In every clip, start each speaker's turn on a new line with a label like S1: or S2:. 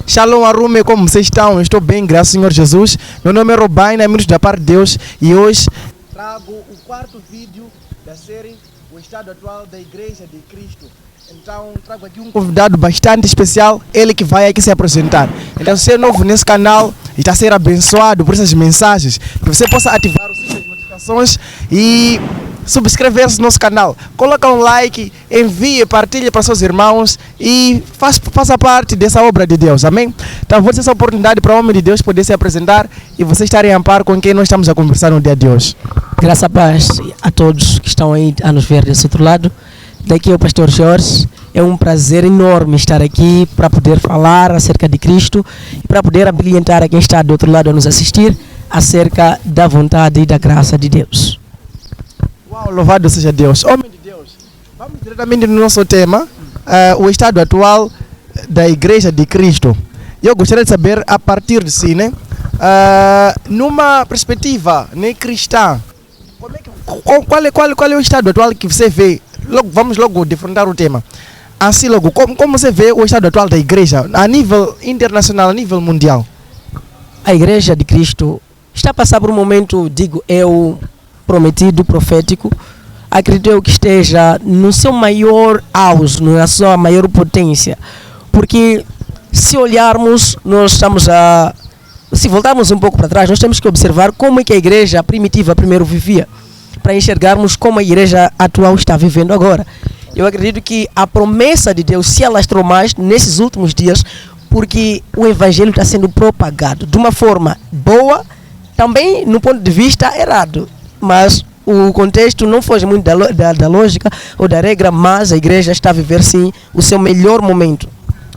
S1: Shalom Arume, como vocês estão? Eu estou bem, graças ao Senhor Jesus. Meu nome é Robaina, amigos da parte de Deus, e hoje trago o quarto vídeo da série O Estado Atual da Igreja de Cristo. Então trago aqui um convidado bastante especial, ele que vai aqui se apresentar. Então se você é novo nesse canal e está a ser abençoado por essas mensagens, que você possa ativar os sinos de notificações e subscrever-se no nosso canal. Coloca um like, envie, partilhe para seus irmãos e faça parte dessa obra de Deus, amém? Então vou ter essa oportunidade para o homem de Deus poder se apresentar e vocês estarem a par com quem nós estamos a conversar no dia de hoje.
S2: Graça a paz a todos que estão aí a nos ver desse outro lado. Daqui é o pastor Jorge. É um prazer enorme estar aqui para poder falar acerca de Cristo e para poder abrilhantar a quem está do outro lado a nos assistir acerca da vontade e da graça de Deus.
S1: Uau, louvado seja Deus. Homem de Deus, vamos diretamente no nosso tema, o estado atual da Igreja de Cristo. Eu gostaria de saber, a partir de si, né, numa perspectiva cristã, qual é o estado atual que você vê? Vamos logo defrontar o tema. Assim logo, como você vê o estado atual da Igreja a nível internacional, a nível mundial?
S2: A Igreja de Cristo está a passar por um momento, digo eu, prometido, profético. Acredito eu que esteja no seu maior auge, na sua maior potência, porque se olharmos, nós estamos se voltarmos um pouco para trás, nós temos que observar como é que a igreja primitiva primeiro vivia, para enxergarmos como a igreja atual está vivendo agora. Eu acredito que a promessa de Deus se alastrou mais nesses últimos dias, porque o evangelho está sendo propagado de uma forma boa, também no ponto de vista errado. Mas o contexto não foge muito da lógica ou da regra, mas a igreja está a viver sim o seu melhor momento.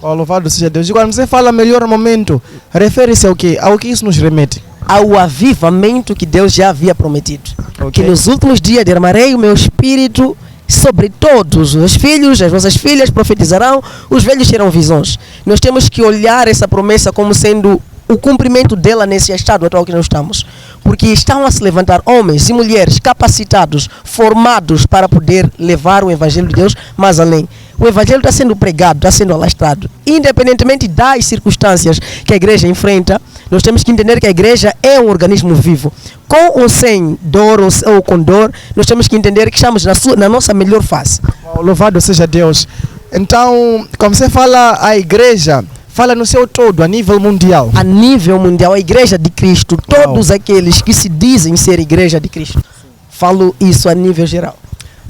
S1: Oh, louvado seja Deus. E quando você fala melhor momento, refere-se ao quê? Ao que isso nos remete?
S2: Ao avivamento que Deus já havia prometido. Okay. Que nos últimos dias derramarei o meu espírito sobre todos os filhos, as vossas filhas profetizarão, os velhos terão visões. Nós temos que olhar essa promessa como sendo o cumprimento dela nesse estado atual que nós estamos, porque estão a se levantar homens e mulheres capacitados, formados para poder levar o evangelho de Deus mais além. O evangelho está sendo pregado, está sendo alastrado, independentemente das circunstâncias que a igreja enfrenta. Nós temos que entender que a igreja é um organismo vivo, com ou sem dor ou com dor. Nós temos que entender que estamos na nossa melhor fase.
S1: Louvado seja Deus. Então, como você fala, a igreja fala no seu todo, a nível mundial.
S2: A nível mundial, a Igreja de Cristo, todos aqueles que se dizem ser Igreja de Cristo. Falo isso a nível geral.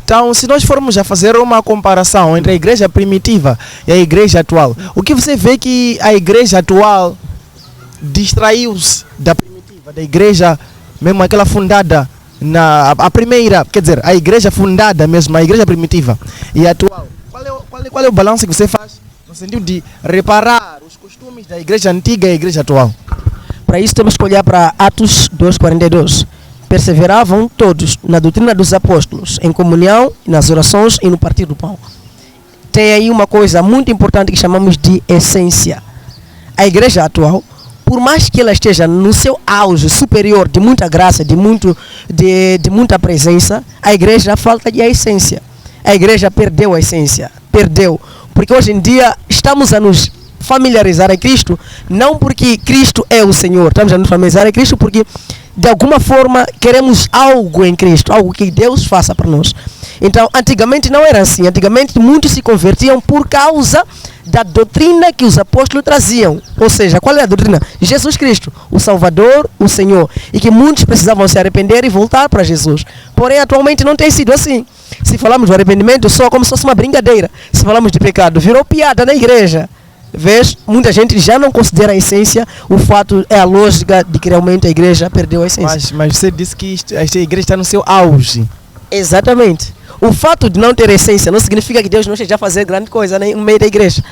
S1: Então, se nós formos a fazer uma comparação entre a igreja primitiva e a igreja atual, o que você vê que a igreja atual distraiu-se da primitiva, da igreja mesmo aquela fundada a primeira, quer dizer, a igreja fundada mesmo, a igreja primitiva e a atual. Qual é o balanço que você faz no sentido de reparar os costumes da igreja antiga e a igreja atual?
S2: Para isso temos que olhar para Atos 2:42. Perseveravam todos na doutrina dos apóstolos, em comunhão, nas orações e no partir do pão. Tem aí uma coisa muito importante que chamamos de essência. A igreja atual, por mais que ela esteja no seu auge superior de muita graça, de muita presença, a igreja falta de a essência. A igreja perdeu a essência, perdeu. Porque hoje em dia estamos a nos familiarizar a Cristo, não porque Cristo é o Senhor, estamos a nos familiarizar a Cristo porque de alguma forma queremos algo em Cristo, algo que Deus faça para nós. Então, antigamente não era assim. Antigamente muitos se convertiam por causa da doutrina que os apóstolos traziam. Ou seja, qual é a doutrina? Jesus Cristo, o Salvador, o Senhor. E que muitos precisavam se arrepender e voltar para Jesus. Porém, atualmente não tem sido assim. Se falamos do arrependimento, só como se fosse uma brincadeira. Se falamos de pecado, virou piada na igreja. Vês, muita gente já não considera a essência. O fato é a lógica de que realmente a igreja perdeu a essência.
S1: Mas você disse que esta igreja está no seu auge.
S2: Exatamente. O fato de não ter essência não significa que Deus não esteja a fazer grande coisa no meio da igreja.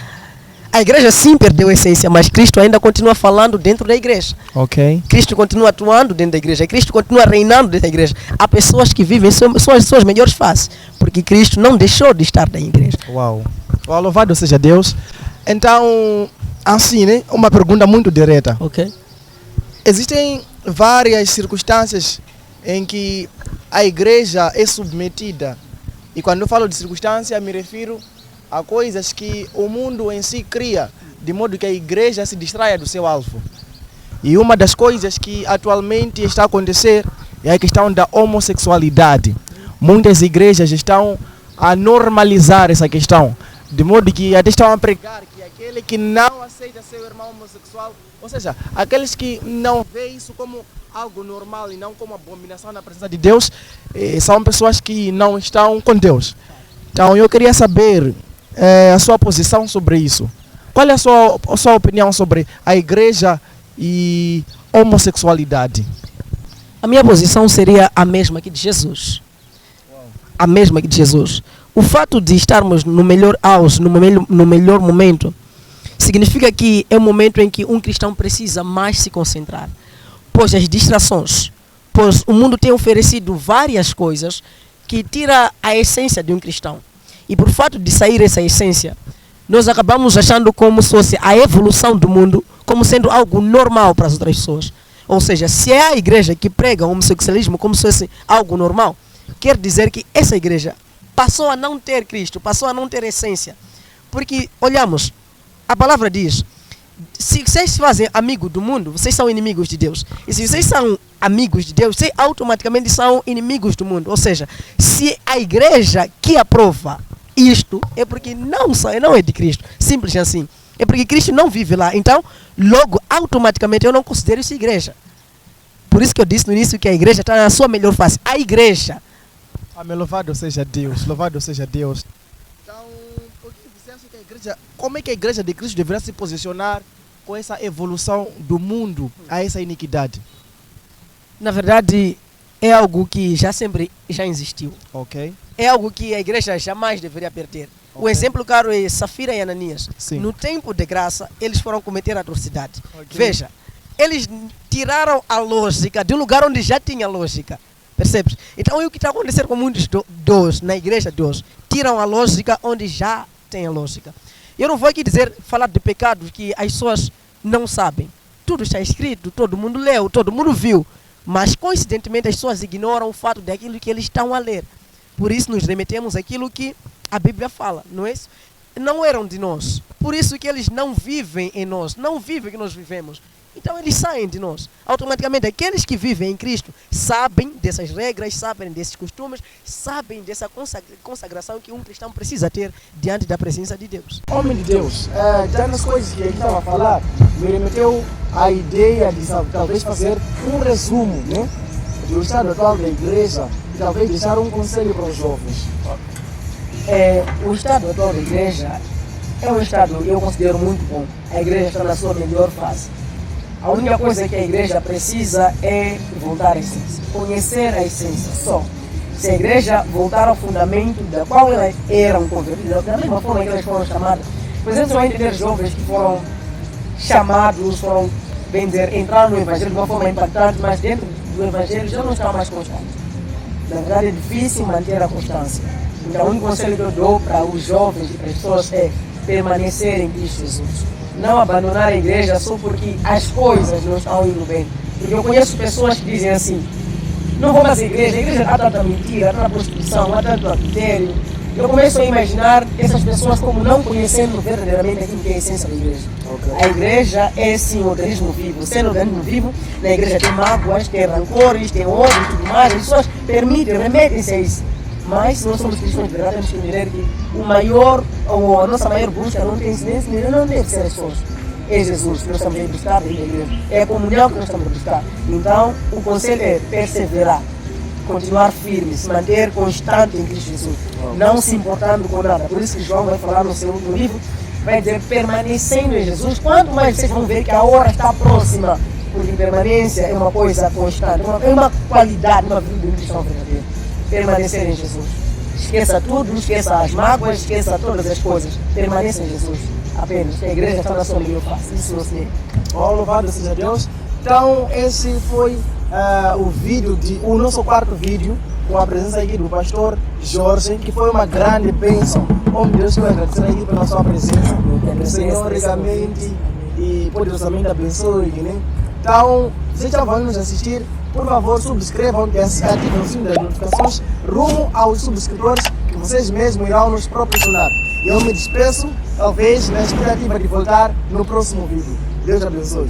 S2: A igreja sim perdeu a essência, mas Cristo ainda continua falando dentro da igreja.
S1: Ok.
S2: Cristo continua atuando dentro da igreja. Cristo continua reinando dentro da igreja. Há pessoas que vivem são as suas melhores fases, porque Cristo não deixou de estar na igreja.
S1: Uau. Louvado seja Deus. Então, assim, né? Uma pergunta muito direta.
S2: Ok.
S1: Existem várias circunstâncias em que a igreja é submetida. E quando eu falo de circunstância, me refiro a coisas que o mundo em si cria de modo que a igreja se distraia do seu alvo. E uma das coisas que atualmente está a acontecer é a questão da homossexualidade. Muitas igrejas estão a normalizar essa questão, de modo que até estão a pregar que aquele que não aceita seu irmão homossexual, ou seja, aqueles que não veem isso como algo normal e não como abominação na presença de Deus, são pessoas que não estão com Deus. Então eu queria saber a sua posição sobre isso. Qual é a sua opinião sobre a igreja e homossexualidade?
S2: A minha posição seria a mesma que de Jesus. A mesma que de Jesus. O fato de estarmos no melhor auge, no melhor momento, significa que é um momento em que um cristão precisa mais se concentrar. Pois as distrações, pois o mundo tem oferecido várias coisas que tira a essência de um cristão. E por fato de sair essa essência, nós acabamos achando como se fosse a evolução do mundo como sendo algo normal para as outras pessoas. Ou seja, se é a igreja que prega o homossexualismo como se fosse algo normal, quer dizer que essa igreja passou a não ter Cristo, passou a não ter essência. Porque, olhamos, a palavra diz, se vocês se fazem amigos do mundo, vocês são inimigos de Deus. E se vocês são amigos de Deus, vocês automaticamente são inimigos do mundo. Ou seja, se a igreja que aprova isto, é porque não é de Cristo. Simples assim. É porque Cristo não vive lá. Então, logo, automaticamente, eu não considero isso igreja. Por isso que eu disse no início que a igreja está na sua melhor fase. A igreja.
S1: Amém, louvado seja Deus, louvado seja Deus. Então, o que você acha que a igreja, como é que a igreja de Cristo deverá se posicionar com essa evolução do mundo a essa iniquidade?
S2: Na verdade, é algo que sempre existiu.
S1: Ok.
S2: É algo que a igreja jamais deveria perder. O exemplo claro é Safira e Ananias.
S1: Sim.
S2: No tempo de graça, eles foram cometer atrocidade.
S1: Okay.
S2: Veja, eles tiraram a lógica de um lugar onde já tinha lógica. Percebes? Então é o que está acontecendo com muitos na igreja de hoje. Tiram a lógica onde já tem a lógica. Eu não vou aqui falar de pecados que as pessoas não sabem. Tudo está escrito, todo mundo leu, todo mundo viu. Mas coincidentemente as pessoas ignoram o fato daquilo que eles estão a ler. Por isso nos remetemos àquilo que a Bíblia fala, não é isso? Não eram de nós. Por isso que eles não vivem em nós, não vivem o que nós vivemos. Então eles saem de nós. Automaticamente aqueles que vivem em Cristo sabem dessas regras, sabem desses costumes, sabem dessa consagração que um cristão precisa ter diante da presença de Deus.
S1: Homem de Deus, já nas coisas que ele estava a falar, me remeteu à ideia de talvez fazer um resumo, né, do estado atual da igreja e talvez deixar um conselho para os jovens.
S2: O estado atual da igreja é um estado que eu considero muito bom. A igreja está na sua melhor fase. A única coisa que a igreja precisa é voltar à essência, conhecer a essência só. Se a igreja voltar ao fundamento da qual elas eram convertidas, da mesma forma que elas foram chamadas. Por exemplo, você vai entender jovens que foram chamados, entraram no evangelho de uma forma impactante, mas dentro do evangelho já não estão mais constantes. Na verdade é difícil manter a constância. Então o único conselho que eu dou para os jovens e para as pessoas é permanecer em Cristo Jesus. Não abandonar a igreja só porque as coisas não estão indo bem. Porque eu conheço pessoas que dizem assim, não vou mais à igreja, a igreja há tanta mentira, há tanta prostituição, há tanto adultério. Eu começo a imaginar essas pessoas como não conhecendo verdadeiramente aquilo que é a essência da igreja. Okay. A igreja é sim um organismo vivo. Sendo um organismo vivo, na igreja tem mágoas, tem rancores, tem ódio e tudo mais. As pessoas remetem-se a isso. Mas se nós somos cristãos de verdade, temos que entender que a nossa maior busca não tem incidência, não deve ser as pessoas. É Jesus que nós estamos a buscar da igreja. É a comunhão que nós estamos a buscar. Então, o conselho é perseverar, continuar firme, se manter constante em Cristo Jesus, não se importando com nada. Por isso que João vai falar no seu último livro, vai dizer, permanecendo em Jesus. Quanto mais vocês vão ver que a hora está próxima, porque permanência é uma coisa constante, é uma qualidade, uma vida de um cristão verdadeiro. Permanecer em Jesus. Esqueça tudo, esqueça as mágoas, esqueça todas as coisas. Permaneça em Jesus. Apenas. A igreja está na sua melhor face. Isso não se nega.
S1: Louvado seja Deus. Então, esse foi o nosso quarto vídeo, com a presença aqui do pastor Jorge, que foi uma grande bênção. Homem de Deus, eu agradecer aqui pela sua presença. O Senhor ricamente e poderosamente abençoe, né? Então, vocês já vão nos assistir. Por favor, subscrevam e ativem o sino das notificações rumo aos subscritores que vocês mesmos irão nos proporcionar. Eu me despeço talvez na expectativa de voltar no próximo vídeo. Deus abençoe.